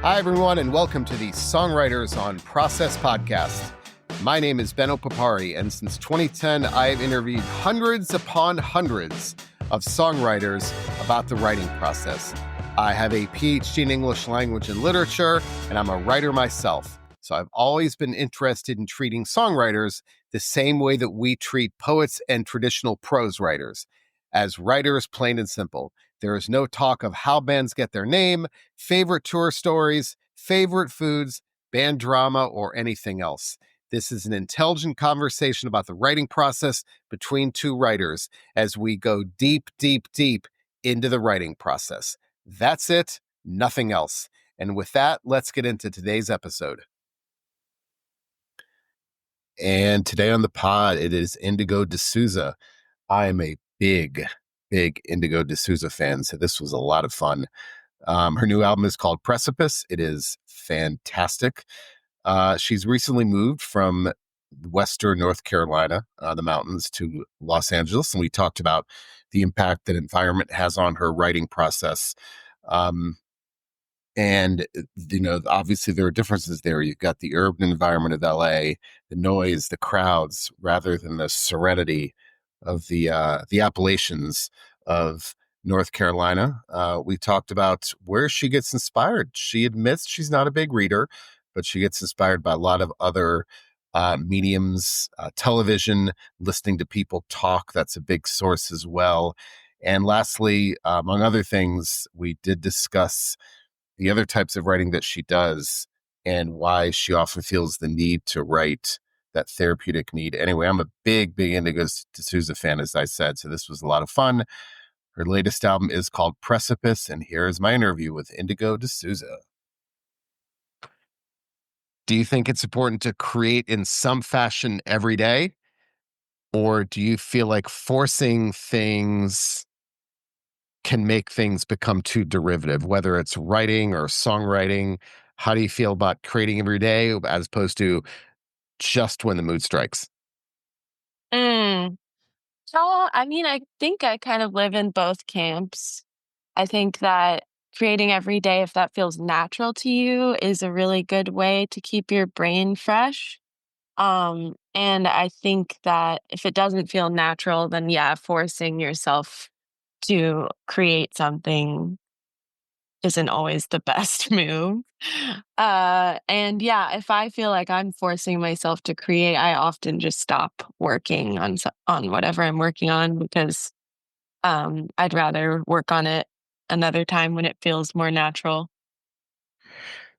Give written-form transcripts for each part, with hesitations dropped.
Hi, everyone, and welcome to the Songwriters on Process podcast. My name is Benno Papari, and since 2010, I have interviewed hundreds upon hundreds of songwriters about the writing process. I have a PhD in English language and literature, and I'm a writer myself. So I've always been interested in treating songwriters the same way that we treat poets and traditional prose writers, as writers, plain and simple. There is no talk of how bands get their name, favorite tour stories, favorite foods, band drama, or anything else. This is an intelligent conversation about the writing process between two writers as we go deep, deep, deep into the writing process. That's it, nothing else. And with that, let's get into today's episode. And today on the pod, it is Indigo De Souza. I am a big Indigo De Souza fan, so this was a lot of fun. Her new album is called Precipice. It is fantastic. She's recently moved from Western North Carolina, the mountains, to Los Angeles, and we talked about the impact that environment has on her writing process. And, obviously there are differences there. You've got the urban environment of LA, the noise, the crowds, rather than the serenity of the Appalachians of North Carolina. We talked about where she gets inspired. She admits she's not a big reader, but she gets inspired by a lot of other mediums, television, listening to people talk. That's a big source as well. And lastly, among other things, we did discuss the other types of writing that she does and why she often feels the need to write, that therapeutic need. Anyway, I'm a big Indigo De Souza fan, as I said, so this was a lot of fun. Her latest album is called Precipice, and here is my interview with Indigo De Souza. Do you think it's important to create in some fashion every day? Or do you feel like forcing things can make things become too derivative, whether it's writing or songwriting? How do you feel about creating every day as opposed to just when the mood strikes? Mm. I think I kind of live in both camps. I think that creating every day, if that feels natural to you, is a really good way to keep your brain fresh. And I think that if it doesn't feel natural, then yeah, forcing yourself to create something isn't always the best move. And yeah, if I feel like I'm forcing myself to create, I often just stop working on whatever I'm working on because I'd rather work on it another time when it feels more natural.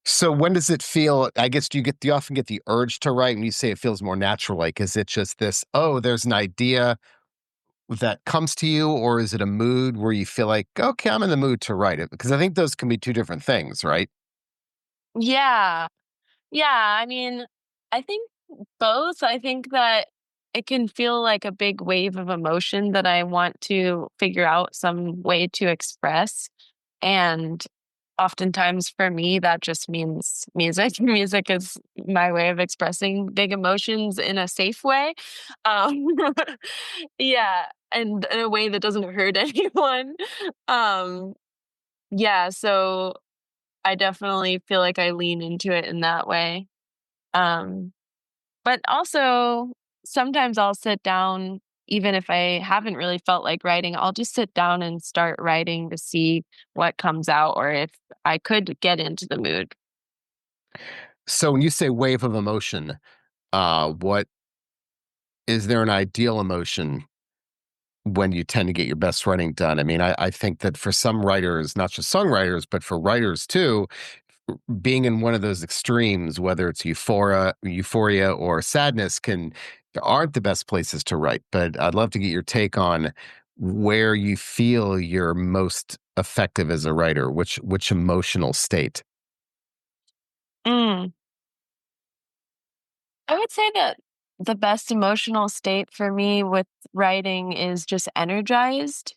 So when does it feel, I guess, do you often get the urge to write when you say it feels more natural? Like, is it just this, oh, there's an idea that comes to you, or is it a mood where you feel like, okay, I'm in the mood to write it? Because I think those can be two different things, right? Yeah. Yeah. I think both. I think that it can feel like a big wave of emotion that I want to figure out some way to express. And oftentimes for me, that just means music. Music is my way of expressing big emotions in a safe way. Um, yeah. And in a way that doesn't hurt anyone. Um, yeah. So I definitely feel like I lean into it in that way. Um, but also, sometimes I'll sit down, even if I haven't really felt like writing, I'll just sit down and start writing to see what comes out or if I could get into the mood. So when you say wave of emotion, what is there an ideal emotion when you tend to get your best writing done? I mean, I think that for some writers, not just songwriters, but for writers too, being in one of those extremes, whether it's euphoria or sadness, aren't the best places to write. But I'd love to get your take on where you feel you're most effective as a writer, which emotional state. Mm. I would say that the best emotional state for me with writing is just energized.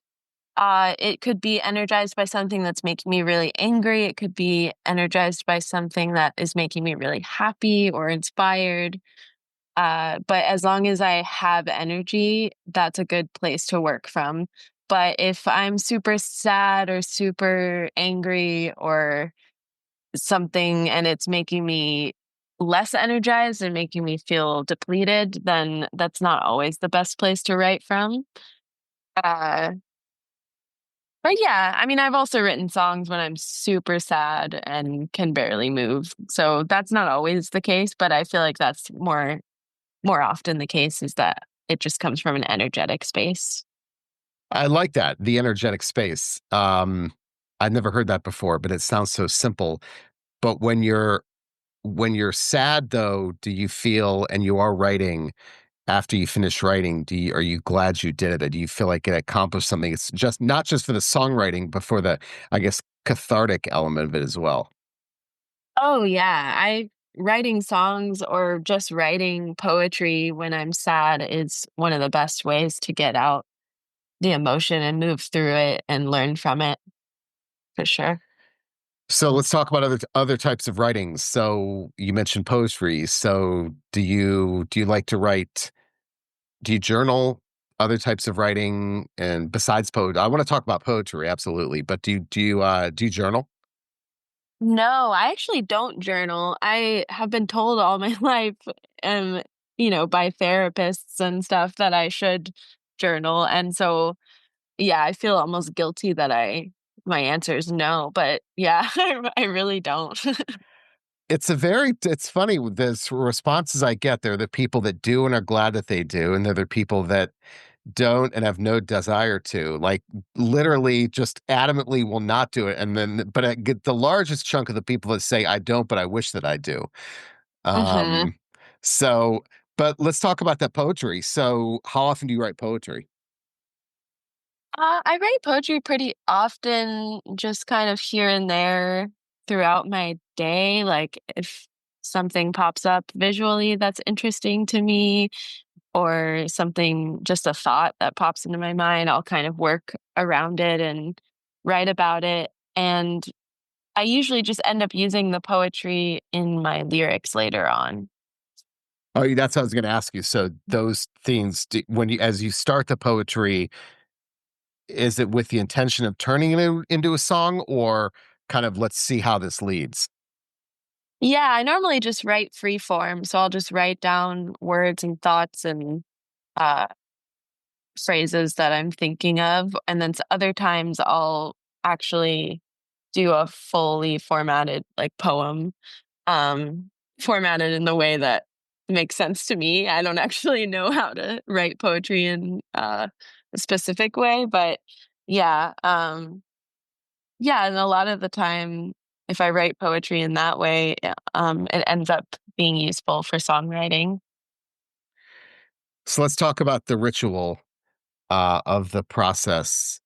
It could be energized by something that's making me really angry. It could be energized by something that is making me really happy or inspired. But as long as I have energy, that's a good place to work from. But if I'm super sad or super angry or something and it's making me less energized and making me feel depleted, then that's not always the best place to write from. Uh, but yeah, I mean, I've also written songs when I'm super sad and can barely move. So that's not always the case, but I feel like that's more often the case is that it just comes from an energetic space. I like that, the energetic space. I've never heard that before, but it sounds so simple. But when you're sad though, do you feel and you are writing after you finish writing, are you glad you did it? Do you feel like it accomplished something? It's just not just for the songwriting, but for the, I guess, cathartic element of it as well. Oh yeah, I writing songs or just writing poetry when I'm sad is one of the best ways to get out the emotion and move through it and learn from it for sure. So let's talk about other types of writings. So you mentioned poetry. So do you like to write? Do you journal? Other types of writing and besides poetry, I want to talk about poetry, absolutely. But do you journal? No, I actually don't journal. I have been told all my life, um, by therapists and stuff that I should journal. And so, yeah, I feel almost guilty that my answer is no. But yeah, I really don't. It's funny with this responses I get. They're the people that do and are glad that they do, and they're the people that don't and have no desire to, like, literally just adamantly will not do it. And then, but I get the largest chunk of the people that say, I don't, but I wish that I do. hmm Um, so, but let's talk about that poetry. So, how often do you write poetry? I write poetry pretty often, just kind of here and there throughout my day. Like if something pops up visually that's interesting to me, or something, just a thought that pops into my mind, I'll kind of work around it and write about it. And I usually just end up using the poetry in my lyrics later on. Oh, that's what I was going to ask you. So, those things, when you, as you start the poetry, is it with the intention of turning it into a song, or kind of let's see how this leads? Yeah, I normally just write free form. So I'll just write down words and thoughts and uh, phrases that I'm thinking of. And then other times I'll actually do a fully formatted like poem, um, formatted in the way that makes sense to me. I don't actually know how to write poetry in a specific way, but yeah, yeah, and a lot of the time, if I write poetry in that way, it ends up being useful for songwriting. So, let's talk about the ritual of the process.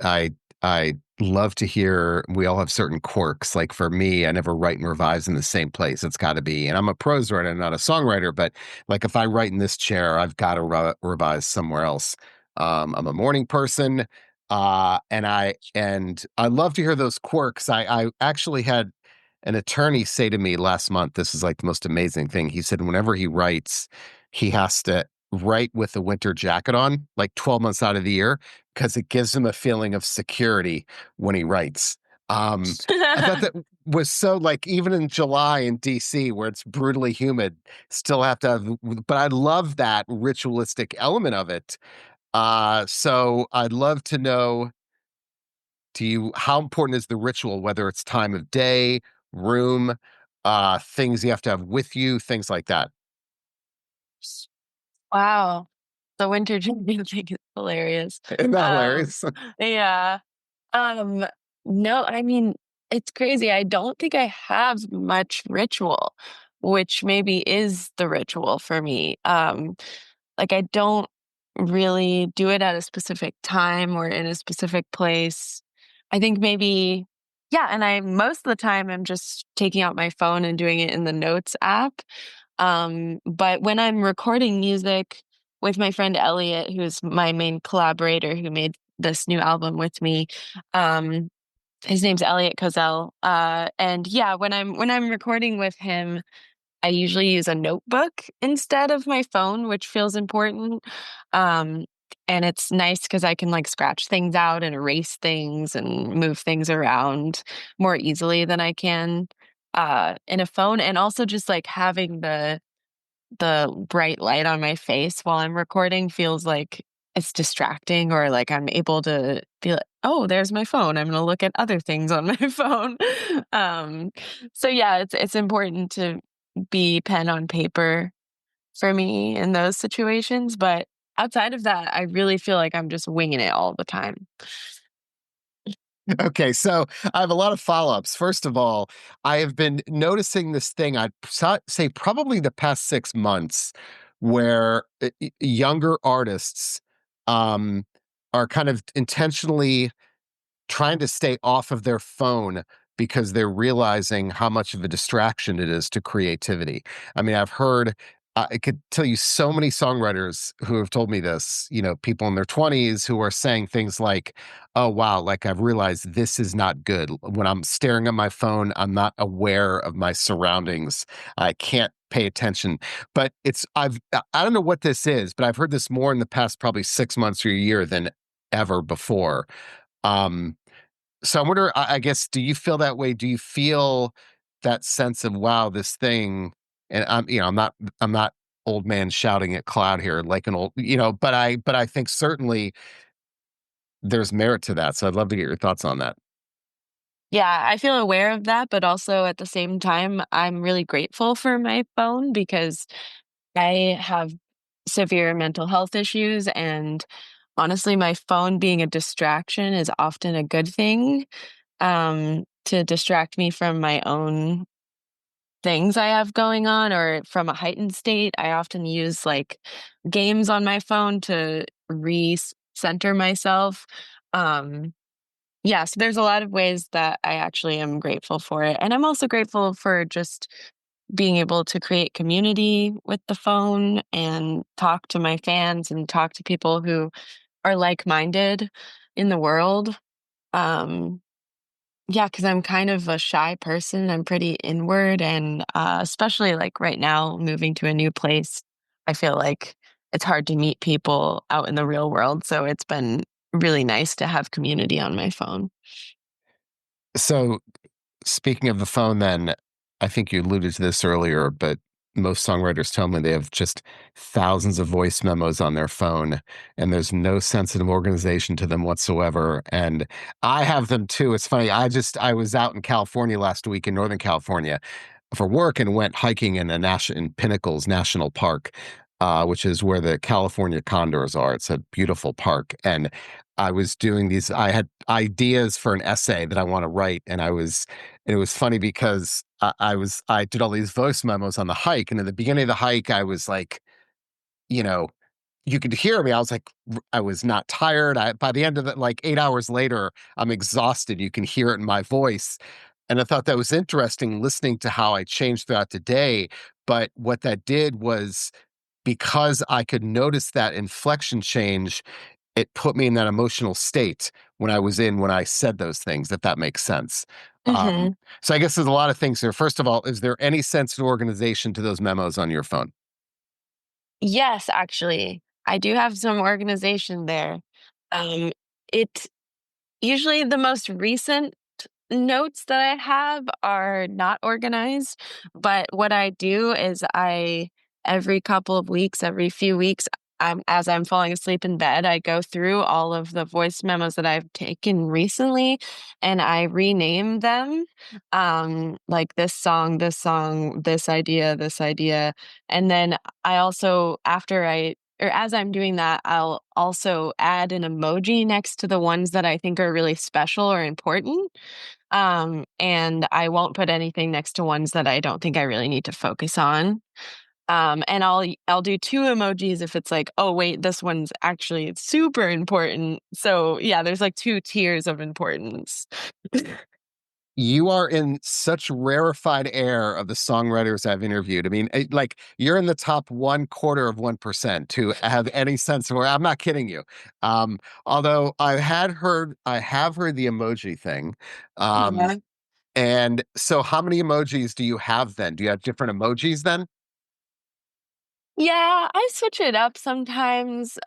I I love to hear we all have certain quirks. Like for me, I never write and revise in the same place. It's got to be, and I'm a prose writer, not a songwriter, but like if I write in this chair, I've got to revise somewhere else. I'm a morning person, and I love to hear those quirks. I actually had an attorney say to me last month, this is like the most amazing thing. He said whenever he writes, he has to write with a winter jacket on, like 12 months out of the year, because it gives him a feeling of security when he writes. Um, I thought that was so, like, even in July in DC where it's brutally humid, still have to have, but I love that ritualistic element of it. So I'd love to know, do you, how important is the ritual, whether it's time of day, room, things you have to have with you, things like that. Wow. The winter gym thing is hilarious. Isn't that Um, hilarious? yeah. Um, no, I mean, it's crazy. I don't think I have much ritual, which maybe is the ritual for me. Like I don't really do it at a specific time or in a specific place. I think maybe, yeah, and I most of the time I'm just taking out my phone and doing it in the notes app. But when I'm recording music with my friend Elliot, who's my main collaborator who made this new album with me, um, his name's Elliot Cozell. And yeah, when I'm recording with him, I usually use a notebook instead of my phone, which feels important. Um, And it's nice because I can like scratch things out and erase things and move things around more easily than I can in a phone. And also just like having the bright light on my face while I'm recording feels like it's distracting, or like I'm able to be like, oh, there's my phone. I'm gonna look at other things on my phone. Um, so yeah, it's important to be pen on paper for me in those situations. But outside of that, I really feel like I'm just winging it all the time. Okay, so I have a lot of follow-ups. First of all, I have been noticing this thing, say probably the past 6 months, where younger artists um, are kind of intentionally trying to stay off of their phone because they're realizing how much of a distraction it is to creativity. I mean, I've heard, I could tell you so many songwriters who have told me this, people in their 20s who are saying things like, oh, wow, like I've realized this is not good. When I'm staring at my phone, I'm not aware of my surroundings. I can't pay attention. But I don't know what this is, but I've heard this more in the past probably 6 months or a year than ever before. Um, so I wonder, I guess, do you feel that way? Do you feel that sense of, wow, this thing, and I'm not old man shouting at cloud here like an old, but I think certainly there's merit to that. So I'd love to get your thoughts on that. Yeah, I feel aware of that, but also at the same time, I'm really grateful for my phone because I have severe mental health issues. And honestly, my phone being a distraction is often a good thing, to distract me from my own things I have going on or from a heightened state. I often use like games on my phone to re-center myself. Um, yeah, so there's a lot of ways that I actually am grateful for it. And I'm also grateful for just being able to create community with the phone and talk to my fans and talk to people who are like-minded in the world. Um, yeah, because I'm kind of a shy person. I'm pretty inward, and especially like right now, moving to a new place, I feel like it's hard to meet people out in the real world. So it's been really nice to have community on my phone. So speaking of the phone, then, I think you alluded to this earlier, but most songwriters tell me they have just thousands of voice memos on their phone, and there's no sense of organization to them whatsoever. And I have them too. It's funny. I was out in California last week in Northern California for work and went hiking in Pinnacles National Park, which is where the California condors are. It's a beautiful park, and I was doing these. I had ideas for an essay that I want to write, and it was funny because I did all these voice memos on the hike, and in the beginning of the hike, I was like, you know, you could hear me. I was like, I was not tired. By the end of it, like 8 hours later, I'm exhausted. You can hear it in my voice. And I thought that was interesting listening to how I changed throughout the day. But what that did was because I could notice that inflection change, it put me in that emotional state when I said those things, if that makes sense. Um, Hmm. so I guess there's a lot of things here. First of all, is there any sense of organization to those memos on your phone? Yes, actually, I do have some organization there. It usually the most recent notes that I have are not organized, but what I do is I every couple of weeks, every few weeks, as I'm falling asleep in bed, I go through all of the voice memos that I've taken recently and I rename them, like this song, this idea. And then I also, after I or as I'm doing that, I'll also add an emoji next to the ones that I think are really special or important. And I won't put anything next to ones that I don't think I really need to focus on. And I'll do two emojis if it's like, oh wait, this one's actually super important. So yeah, there's like two tiers of importance. You are in such rarefied air of the songwriters I've interviewed. I mean, like you're in the top 1/4 of 1% to have any sense of where I'm not kidding you. Um, Although I have heard the emoji thing. Um, Yeah. and so how many emojis do you have then? Do you have different emojis then? Yeah, I switch it up sometimes.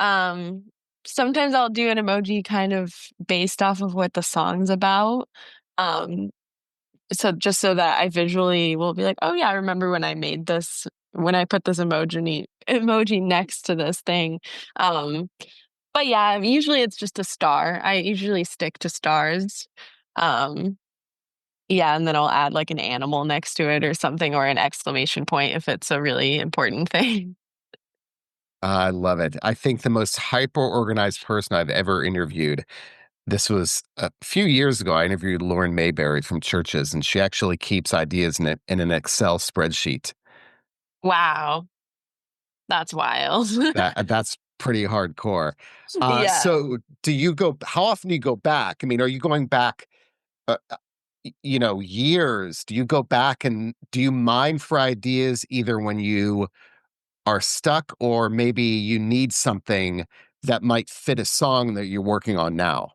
sometimes I'll do an emoji kind of based off of what the song's about. Um, so just so that I visually will be like, "Oh, yeah, I remember when I made this when I put this emoji next to this thing." Um, but yeah, usually it's just a star. I usually stick to stars. Um, yeah, and then I'll add, like, an animal next to it or something or an exclamation point if it's a really important thing. I love it. I think the most hyper organized person I've ever interviewed. This was a few years ago. I interviewed Lauren Mayberry from Churches, and she actually keeps ideas in an Excel spreadsheet. Wow, that's wild. That's pretty hardcore. Yeah. So do you go? How often do you go back? I mean, are you going back? Years. Do you go back and do you mine for ideas either when you are stuck or maybe you need something that might fit a song that you're working on now?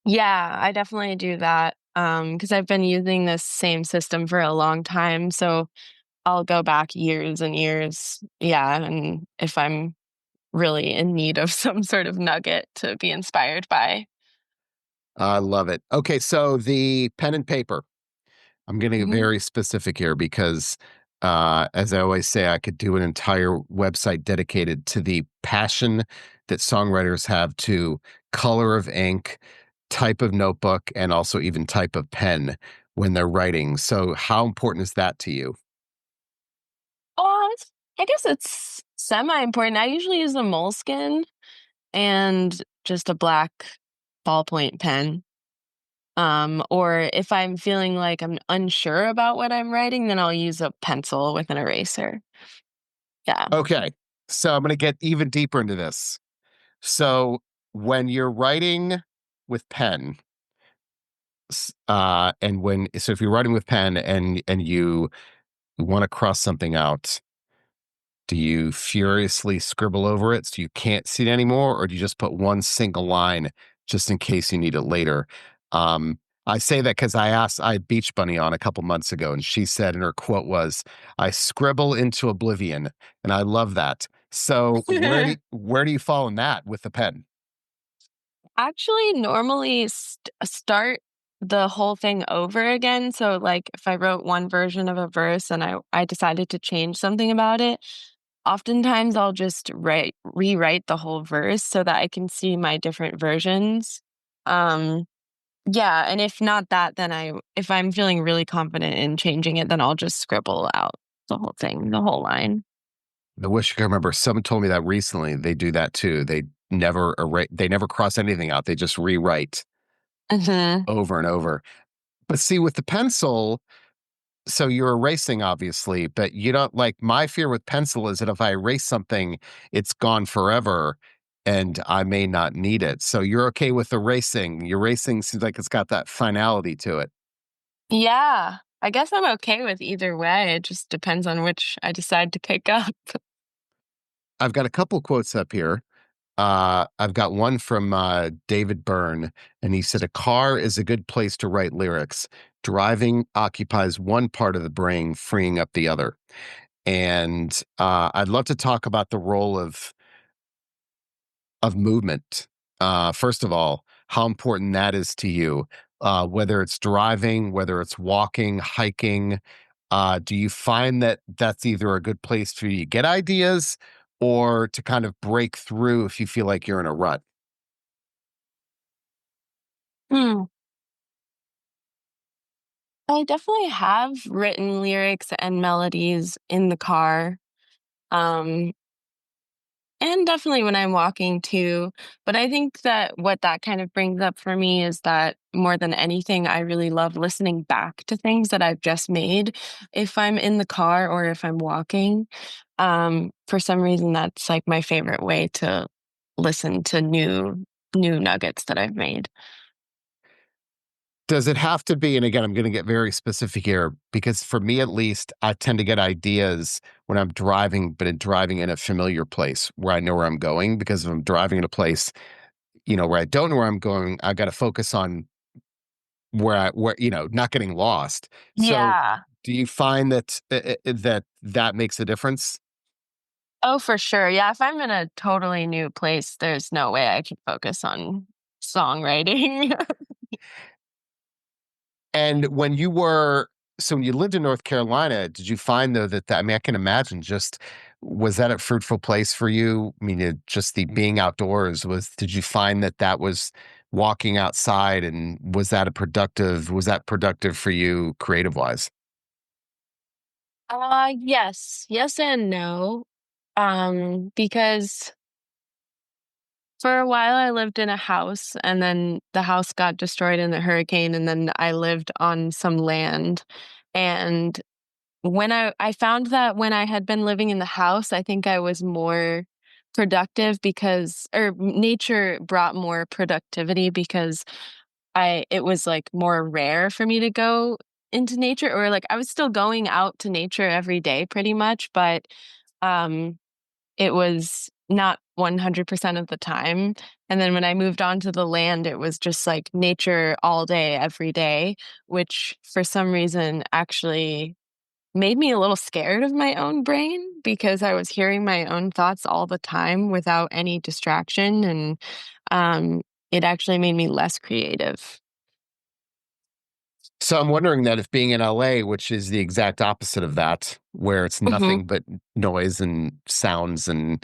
Yeah, I definitely do that, because 'cause I've been using this same system for a long time, so I'll go back years and years, yeah, and if I'm really in need of some sort of nugget to be inspired by. I love it. Okay, so the pen and paper. I'm getting Mhm. very specific here because, as I always say, I could do an entire website dedicated to the passion that songwriters have to color of ink, type of notebook, and also even type of pen when they're writing. So, how important is that to you? It's I guess it's semi-important. I usually use a moleskin and just a black ballpoint pen. Or if I'm feeling like I'm unsure about what I'm writing, then I'll use a pencil with an eraser. Yeah. Okay, so I'm going to get even deeper into this. So, when you're writing with pen, if you're writing with pen and you want to cross something out, do you furiously scribble over it so you can't see it anymore, or do you just put one single line just in case you need it later? Um, I say that because I had Beach Bunny on a couple months ago, and she said, and her quote was, "I scribble into oblivion," and I love that. So where do you fall in that with the pen? Actually, normally start the whole thing over again. So, like, if I wrote one version of a verse and I decided to change something about it, oftentimes I'll just rewrite the whole verse so that I can see my different versions. Um, yeah, and if not that, then if I'm feeling really confident in changing it, then I'll just scribble out the whole thing, the whole line. I wish I could remember. Someone told me that recently. They do that too. They never cross anything out. They just rewrite Mhm. over and over. But see, with the pencil, so you're erasing obviously, but you don't like my fear with pencil is that if I erase something, it's gone forever and I may not need it. So you're okay with erasing. Erasing seems like it's got that finality to it. Yeah, I guess I'm okay with either way. It just depends on which I decide to pick up. I've got a couple quotes up here. I've got one from David Byrne, and he said, "A car is a good place to write lyrics. Driving occupies one part of the brain, freeing up the other." And I'd love to talk about the role of movement. First of all, how important that is to you, whether it's driving, whether it's walking, hiking. Do you find that that's either a good place for you to get ideas or to kind of break through if you feel like you're in a rut? Hmm. I definitely have written lyrics and melodies in the car. Um, and definitely when I'm walking too. But I think that what that kind of brings up for me is that more than anything, I really love listening back to things that I've just made if I'm in the car or if I'm walking. For some reason, that's like my favorite way to listen to new nuggets that I've made. Does it have to be? And again, I'm going to get very specific here because for me at least, I tend to get ideas when I'm driving, but in driving in a familiar place where I know where I'm going. Because if I'm driving in a place, where I don't know where I'm going, I got to focus on not getting lost. So, Yeah. do you find that that makes a difference? Oh, for sure. Yeah, if I'm in a totally new place, there's no way I can focus on songwriting. And when you lived in North Carolina, did you find though I mean, I can imagine just, was that a fruitful place for you? I mean, just the being outdoors did you find that was walking outside, and was that productive for you creative wise? Yes. Yes and no. Because for a while I lived in a house and then the house got destroyed in the hurricane and then I lived on some land. And when I found that when I had been living in the house, I think I was more productive because or nature brought more productivity because it was like more rare for me to go into nature or like I was still going out to nature every day pretty much, but um it was not 100% of the time. And then when I moved on to the land, it was just like nature all day, every day, which for some reason actually made me a little scared of my own brain because I was hearing my own thoughts all the time without any distraction. And um, it actually made me less creative. So I'm wondering that if being in LA, which is the exact opposite of that, where it's Hmm. nothing but noise and sounds and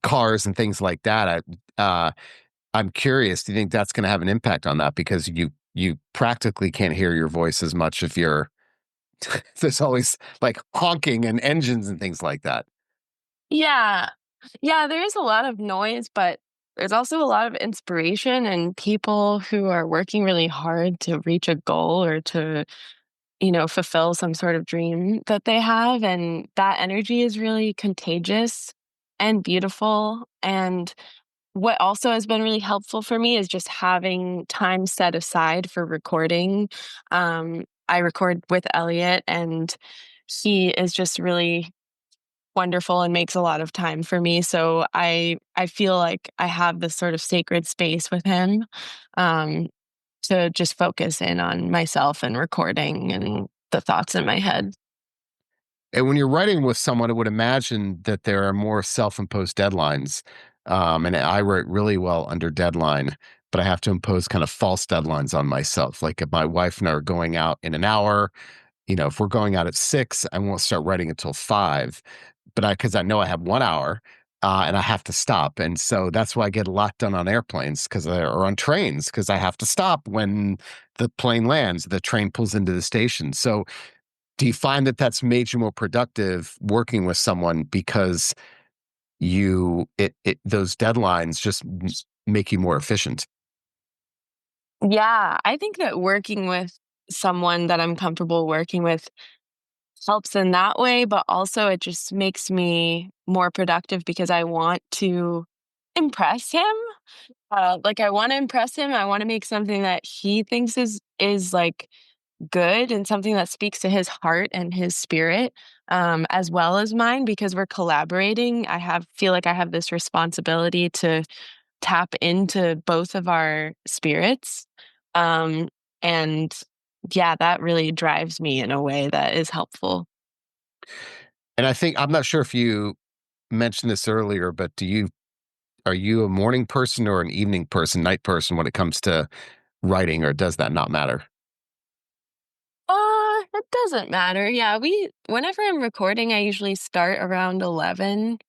cars and things like that, I'm curious, do you think that's going to have an impact on that? Because you practically can't hear your voice as much if you're there's always like honking and engines and things like that. Yeah. Yeah, there is a lot of noise, but there's also a lot of inspiration and people who are working really hard to reach a goal or to, fulfill some sort of dream that they have. And that energy is really contagious and beautiful. And what also has been really helpful for me is just having time set aside for recording. I record with Elliot, and he is just really wonderful and makes a lot of time for me. So I feel like I have this sort of sacred space with him um, to just focus in on myself and recording and the thoughts in my head. And when you're writing with someone, I would imagine that there are more self-imposed deadlines. And I write really well under deadline, but I have to impose kind of false deadlines on myself. Like if my wife and I are going out in an hour, if we're going out at 6, I won't start writing until 5. But because I know I have 1 hour, and I have to stop. And so that's why I get a lot done on airplanes or on trains because I have to stop when the plane lands, the train pulls into the station. So do you find that that's made you more productive working with someone because those deadlines just make you more efficient? Yeah, I think that working with someone that I'm comfortable working with helps in that way, but also it just makes me more productive because I want to impress him. Like I want to impress him. I want to make something that he thinks is like good and something that speaks to his heart and his spirit, as well as mine because we're collaborating. Feel like I have this responsibility to tap into both of our spirits. Um, and yeah, that really drives me in a way that is helpful. And I think I'm not sure if you mentioned this earlier, but are you a morning person or an evening person, night person when it comes to writing, or does that not matter? It doesn't matter. Yeah, whenever I'm recording, I usually start around 11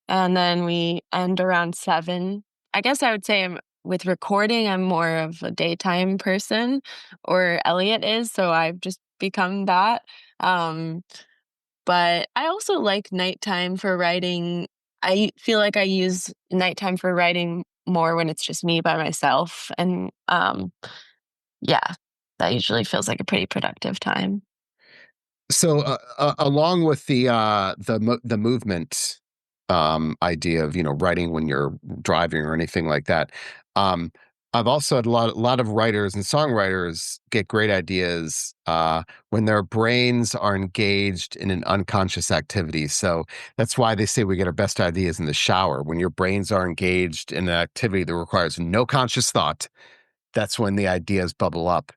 and then we end around 7. I guess I would say with recording, I'm more of a daytime person, or Elliot is, so I've just become that. Um, but I also like nighttime for writing. I feel like I use nighttime for writing more when it's just me by myself, and yeah, that usually feels like a pretty productive time. So, along with the movement idea of writing when you're driving or anything like that, um, I've also had a lot of writers and songwriters get great ideas when their brains are engaged in an unconscious activity. So that's why they say we get our best ideas in the shower when your brains are engaged in an activity that requires no conscious thought. that's when the ideas bubble up.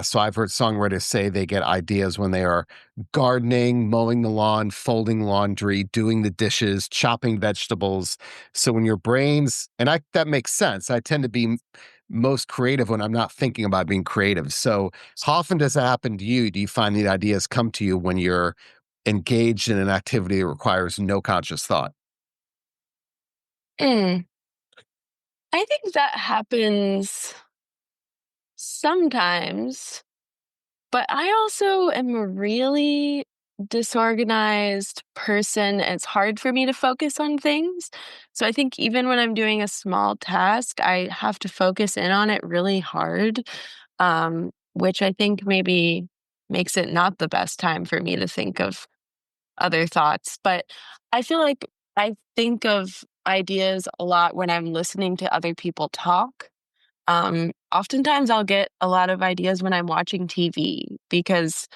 So I've heard songwriters say they get ideas when they are gardening, mowing the lawn, folding laundry, doing the dishes, chopping vegetables. So when your brains, and that makes sense. I tend to be most creative when I'm not thinking about being creative. So how often does that happen to you? Do you find the ideas come to you when you're engaged in an activity that requires no conscious thought? Mm. I think that happens sometimes, but I also am a really disorganized person. It's hard for me to focus on things. So I think even when I'm doing a small task, I have to focus in on it really hard, which I think maybe makes it not the best time for me to think of other thoughts. But I feel like I think of ideas a lot when I'm listening to other people talk. Oftentimes I'll get a lot of ideas when I'm watching TV because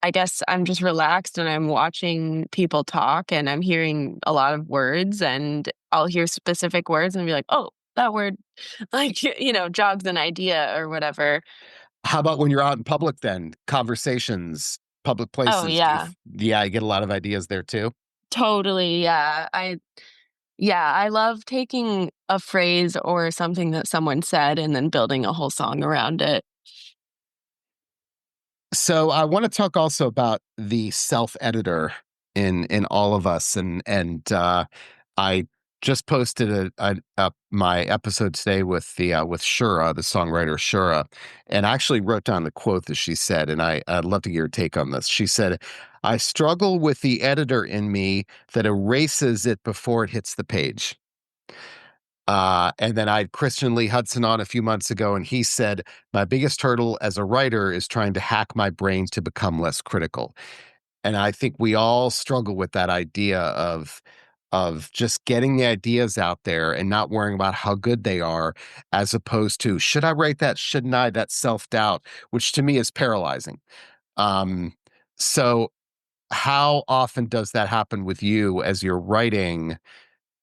I guess I'm just relaxed and I'm watching people talk and I'm hearing a lot of words and I'll hear specific words and be like, oh, that word like, jogs an idea or whatever. How about when you're out in public then? Conversations, public Oh places, yeah, yeah, I get a lot of ideas there too? totally. I love taking a phrase or something that someone said and then building a whole song around it. So I want to talk also about the self-editor in all of us, and I just posted my episode today with the with Shura, the songwriter Shura, and I actually wrote down the quote that she said, and I'd love to get your take on this. She said, "I struggle with the editor in me that erases it before it hits the page." And then I had Christian Lee Hudson on a few months ago, and he said, my biggest hurdle as a writer is trying to hack my brain to become less critical. And I think we all struggle with that idea of just getting the ideas out there and not worrying about how good they are, as opposed to, should I write that? Shouldn't I? That self-doubt, which to me is paralyzing. Um, so how often does that happen with you as you're writing?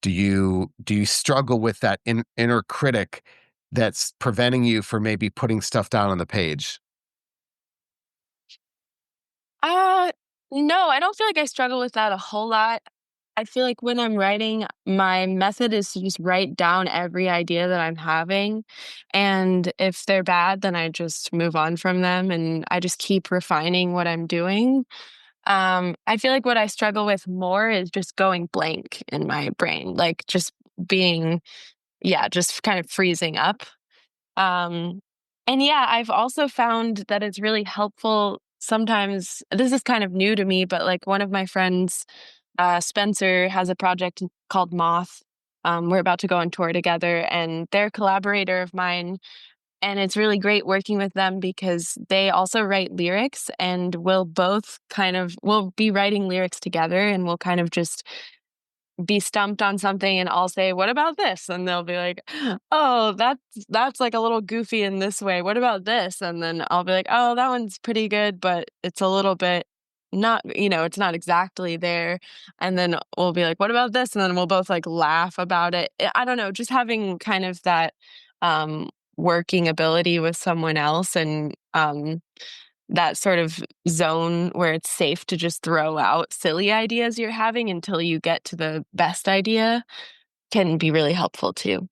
Do you struggle with that inner critic that's preventing you from maybe putting stuff down on the page? Uh, no, I don't feel like I struggle with that a whole lot. I feel like when I'm writing, my method is to just write down every idea that I'm having. And if they're bad, then I just move on from them and I just keep refining what I'm doing. I feel like what I struggle with more is just going blank in my brain, like just being, yeah, just kind of freezing up. Um, and yeah, I've also found that it's really helpful sometimes. This is kind of new to me, but like one of my friends, Spencer, has a project called Moth. We're about to go on tour together, and they're a collaborator of mine. And it's really great working with them because they also write lyrics, and we'll be writing lyrics together, and we'll kind of just be stumped on something and I'll say, "What about this?" And they'll be like, "Oh, that's like a little goofy in this way. What about this?" And then I'll be like, "Oh, that one's pretty good, but it's a little bit not, it's not exactly there." And then we'll be like, "What about this?" And then we'll both like laugh about it. I don't know, just having kind of that working ability with someone else and that sort of zone where it's safe to just throw out silly ideas you're having until you get to the best idea can be really helpful too.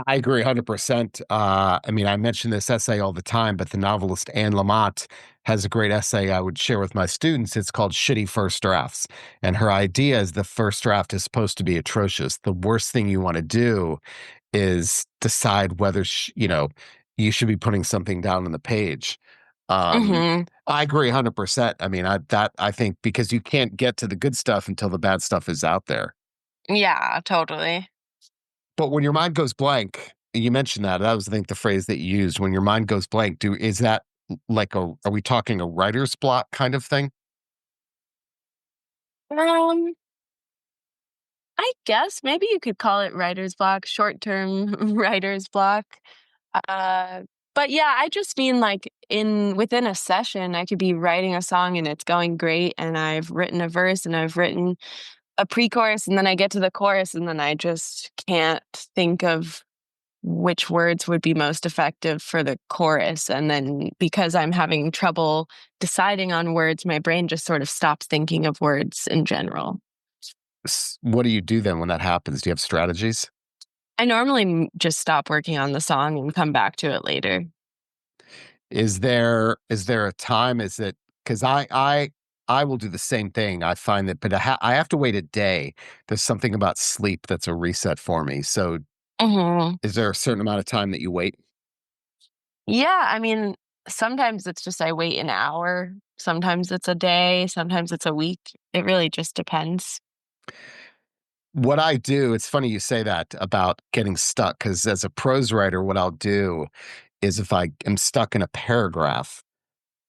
I agree 100%. I mean, I mention this essay all the time, but the novelist Anne Lamott has a great essay I would share with my students. It's called Shitty First Drafts. And her idea is the first draft is supposed to be atrocious. The worst thing you want to do is decide whether, you should be putting something down on the page. Mhm. I agree 100%. I mean, I think because you can't get to the good stuff until the bad stuff is out there. Yeah, totally. But when your mind goes blank, you mentioned that was, I think, the phrase that you used. When your mind goes blank, is that like are we talking a writer's block kind of thing? Um, I guess maybe you could call it writer's block, short-term writer's block. Uh, but yeah, I just mean like in within a session, I could be writing a song and it's going great, and I've written a verse and I've written a pre-chorus, and then I get to the chorus and then I just can't think of which words would be most effective for the chorus. And then because I'm having trouble deciding on words, my brain just sort of stops thinking of words in general. What do you do then when that happens? Do you have strategies? I normally just stop working on the song and come back to it later. Is there a time? Is it because I will do the same thing. I find that, but I have to wait a day. There's something about sleep that's a reset for me. So, Hmm. is there a certain amount of time that you wait? Yeah, I mean, sometimes it's just I wait an hour, sometimes it's a day, sometimes it's a week. It really just depends. What I do, it's funny you say that about getting stuck because as a prose writer, what I'll do is if I am stuck in a paragraph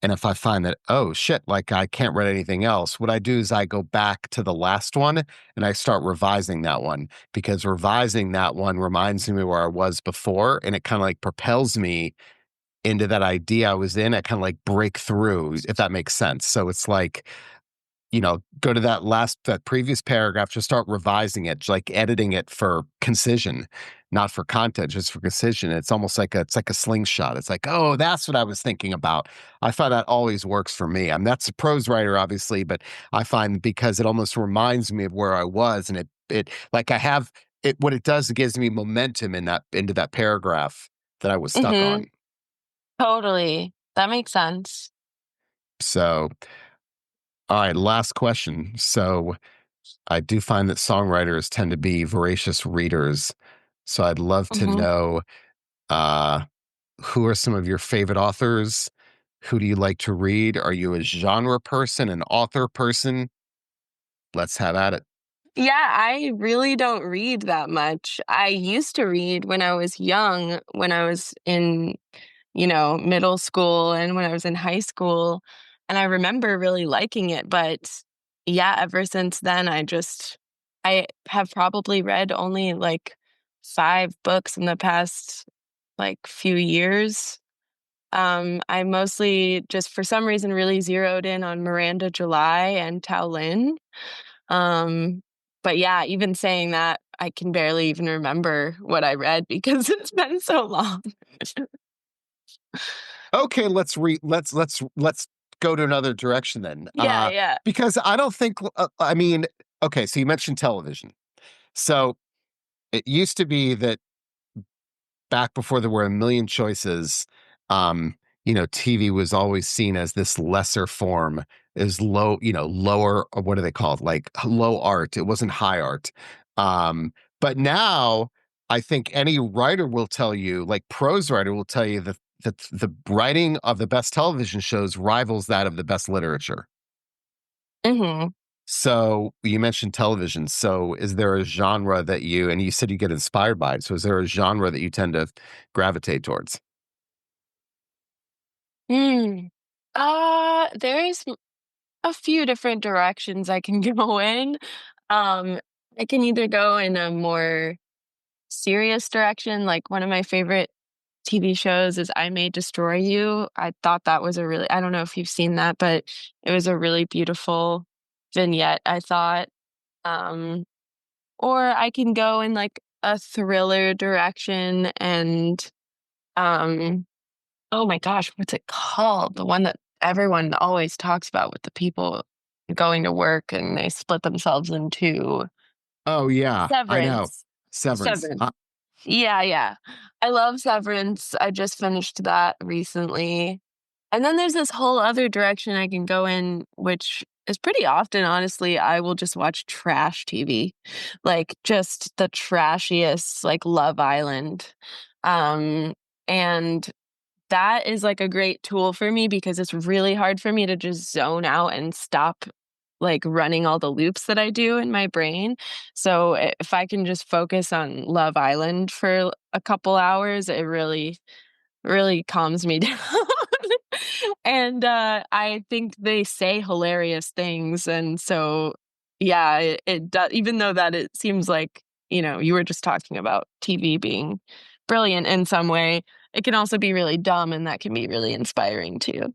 and if I find that, oh shit, like I can't write anything else, what I do is I go back to the last one and I start revising that one because revising that one reminds me where I was before and it kind of like propels me into that idea I was in. I kind of like break through, if that makes sense. So it's like, go to that previous paragraph, just start revising it, like editing it for concision, not for content, just for concision. It's like a slingshot. It's like, oh, that's what I was thinking about. I find that always works for me. I'm that's a prose writer, obviously, but I find because it almost reminds me of where I was, and it like I have it. What it does, it gives me momentum into that paragraph that I was stuck Hmm. on. Totally. That makes sense. So, all right, last question. So, I do find that songwriters tend to be voracious readers. So I'd love to Hmm. know uh, who are some of your favorite authors? Who do you like to read? Are you a genre person, an author person? Let's have at it. Yeah, I really don't read that much. I used to read when I was young, when I was in, middle school and when I was in high school. And I remember really liking it. But yeah, ever since then, I have probably read only like 5 books in the past like few years. I mostly just for some reason really zeroed in on Miranda July and Tao Lin. Um, but yeah, even saying that, I can barely even remember what I read because it's been so long. Okay, let's go to another direction then. Yeah, yeah. Because I don't think I mean, okay, so you mentioned television. So it used to be that back before there were a million choices, um, TV was always seen as this lesser form, is low, lower, or what do they call it? Like low art. It wasn't high art. But now I think any writer will tell you, like prose writer will tell you that the writing of the best television shows rivals that of the best literature. Mhm. So you mentioned television. So is there a genre that and you said you get inspired by it. So is there a genre that you tend to gravitate towards? Mm. There's a few different directions I can go in. Um, I can either go in a more serious direction, like one of my favorite TV shows is I May Destroy You. I thought that was I don't know if you've seen that, but it was a really beautiful vignette, I thought. Um, or I can go in like a thriller direction and um oh my gosh, what's it called? The one that everyone always talks about with the people going to work and they split themselves in two. Oh yeah, I know. Severance. Severance. Severance. Yeah, yeah. I love Severance. I just finished that recently. And then there's this whole other direction I can go in, which is pretty often, honestly, I will just watch trash TV. Like just the trashiest, like Love Island. Um, and that is like a great tool for me because it's really hard for me to just zone out and stop like running all the loops that I do in my brain. So if I can just focus on Love Island for a couple hours, it really calms me down. And I think they say hilarious things, and so yeah, it does. Even though that it seems like you were just talking about TV being brilliant in some way, it can also be really dumb, and that can be really inspiring too.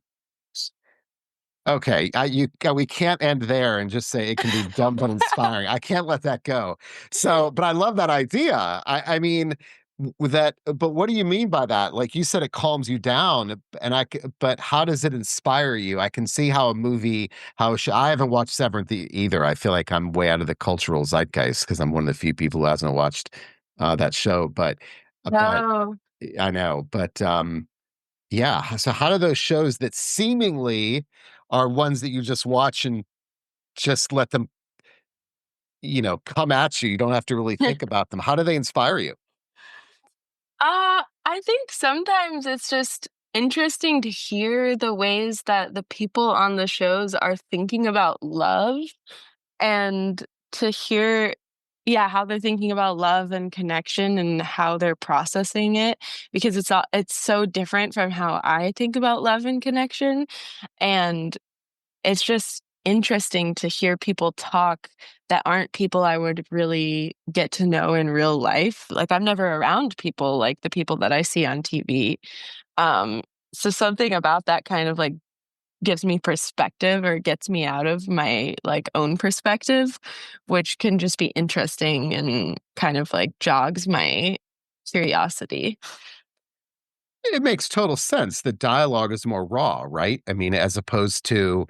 Okay, we can't end there and just say it can be dumb but inspiring. I can't let that go. So, but I love that idea. I mean, with that, but what do you mean by that? Like you said, it calms you down, and but how does it inspire you? I can see how a movie, I haven't watched Severance either. I feel like I'm way out of the cultural zeitgeist because I'm one of the few people who hasn't watched that show. But Oh. I know, but yeah. So how do those shows that seemingly are ones that you just watch and just let them, come at you? You don't have to really think about them. How do they inspire you? I think sometimes it's just interesting to hear the ways that the people on the shows are thinking about love and to hear, yeah, how they're thinking about love and connection and how they're processing it because it's so different from how I think about love and connection. And it's just interesting to hear people talk that aren't people I would really get to know in real life. Like, I'm never around people like the people that I see on TV. Um, so something about that kind of, like, gives me perspective or gets me out of my, like, own perspective, which can just be interesting and kind of, like, jogs my curiosity. It makes total sense. The dialogue is more raw, right? I mean, as opposed to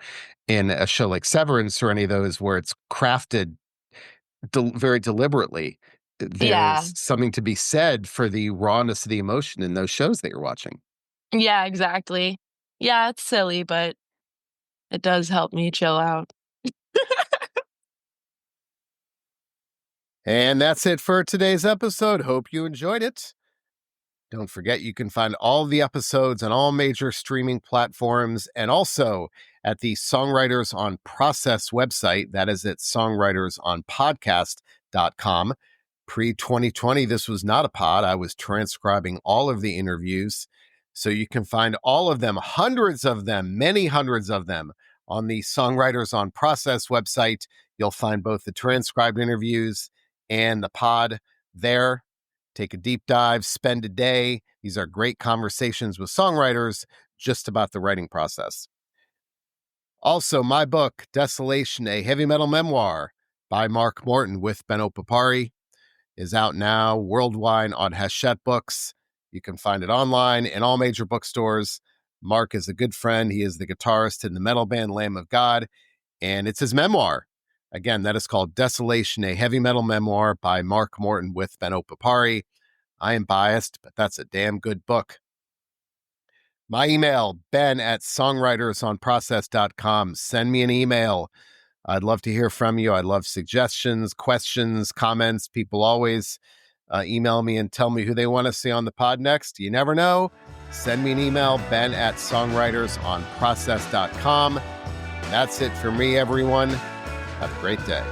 in a show like Severance or any of those where it's crafted very deliberately. Yeah. There's something to be said for the rawness of the emotion in those shows that you're watching. Yeah, exactly. Yeah, it's silly, but it does help me chill out. And that's it for today's episode. Hope you enjoyed it. Don't forget, you can find all the episodes on all major streaming platforms and also at the Songwriters on Process website. That is at songwritersonpodcast.com. Pre-2020, this was not a pod. I was transcribing all of the interviews. So you can find all of them, hundreds of them, many hundreds of them on the Songwriters on Process website. You'll find both the transcribed interviews and the pod there. Take a deep dive, spend a day. These are great conversations with songwriters just about the writing process. Also, my book, Desolation, a Heavy Metal Memoir by Mark Morton with Benno Papari, is out now worldwide on Hachette Books. You can find it online in all major bookstores. Mark is a good friend. He is the guitarist in the metal band Lamb of God, and it's his memoir. Again, that is called Desolation, a Heavy Metal Memoir by Mark Morton with Benno Papari. I am biased, but that's a damn good book. My email, ben@songwritersonprocess.com. Send me an email. I'd love to hear from you. I'd love suggestions, questions, comments. People always email me and tell me who they want to see on the pod next. You never know. Send me an email, ben@songwritersonprocess.com. That's it for me, everyone. Have a great day.